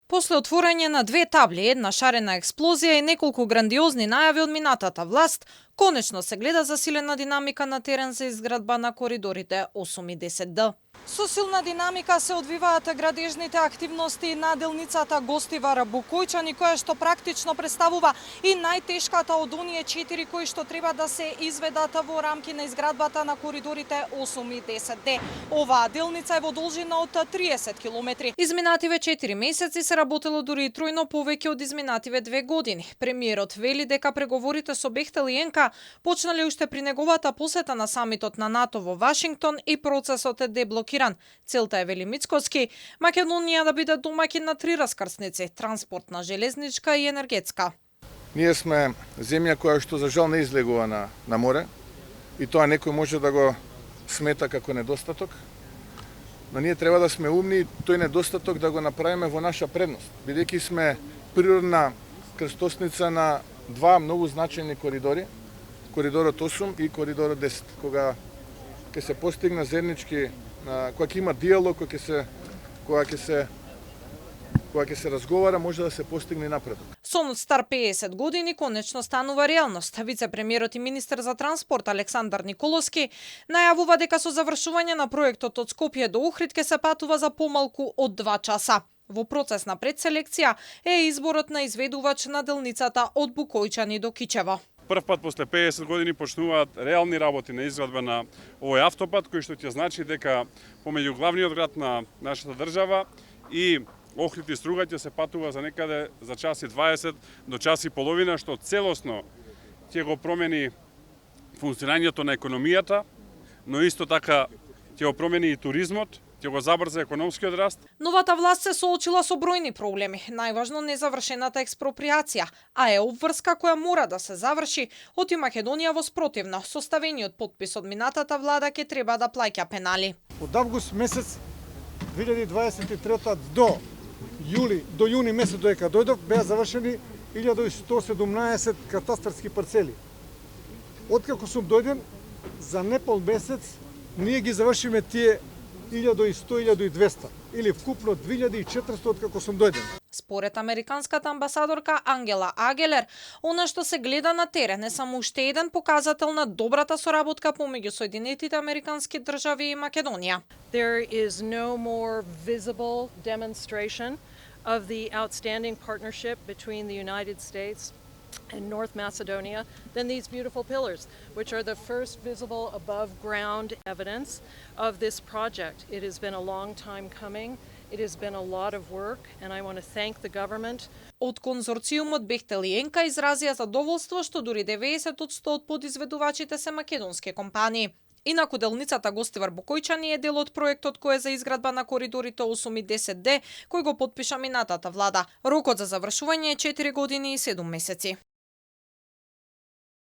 После отворање на две табли, една шарена експлозија и неколку грандиозни најави од минатата власт, конечно се гледа засилена динамика на терен за изградба на коридорите 8 и 10Д. Со силна динамика се одвиваат градежните активности на делницата Гостивар-Букојчани, која што практично представува и најтешката од оние 4 кои што треба да се изведат во рамки на изградбата на коридорите 8 и 10Д. Оваа делница е во должина од 30 километри. Изминативе 4 месеци се работело дури и тројно повеќе од изминативе 2 години. Премиерот вели дека преговорите со Бехтел и ЕНКА почнале уште при неговата посета на самитот на НАТО во Вашингтон и процесот е деблокиран. Целта е, вели Мицкоски, Македонија да биде домаќин на 3 раскрсници: транспортна, железничка и енергетска. Ние сме земја која што за жал не излегува на море и тоа некој може да го смета како недостаток. Но ние треба да сме умни и тој недостаток да го направиме во наша предност, бидејќи сме природна крстосница на два многу значајни коридори, коридорот 8 и коридорот 10, кога ќе се постигне заеднички, кога ќе има диалог, кога ќе се разговара, може да се постигне напредок. Сонот стар 50 години конечно станува реалност. Вице-премиерот и министер за транспорт Александар Николовски најавува дека со завршување на проектот од Скопје до Охрид ќе се патува за помалку од 2 часа. Во процес на предселекција е изборот на изведувач на делницата од Букојчани до Кичево. Прв пат после 50 години почнуваат реални работи на изградба на овој автопат, кој што ќе значи дека помеѓу главниот град на нашата држава и Охрид и Струга ќе се патува за некаде за час и 20 до час и половина, што целосно ќе го промени функционирањето на економијата, но исто така ќе го промени и туризмот, ќе го забрза економскиот раст. Новата власт се соочила со бројни проблеми, најважно незавршената експроприација, а е обврска која мора да се заврши, оти Македонија во спротивно, со ставениот потпис од минатата влада ќе треба да плаќа пенали. Од август месец 2023 до јуни месец додека дојдов беа завршени 1117 катастарски парцели. Откако сум дојден, за непол месец ние ги завршиме тие 1100-1200 или вкупно 2400 откако сум дојден. Според американската амбасадорка Ангела Агелер, она што се гледа на терен е само уште еден показател на добрата соработка помеѓу Соединетите Американски држави и Македонија. There is no more visible demonstration of the outstanding partnership between the United States and North Macedonia than these beautiful pillars, which are the first visible above ground evidence of this project. It has been a long time coming. It has been a lot of work, and I want to thank the government. Од конзорциумот Бехтел и ЕНКА изразија задоволство што дури 90% од подизведувачите се македонски компании. Инаку делницата Гостивар-Букојчани е дел од проектот кој е за изградба на коридорите 8 и 10Д, кој го потпиша минатата влада. Рокот за завршување е 4 години и 7 месеци.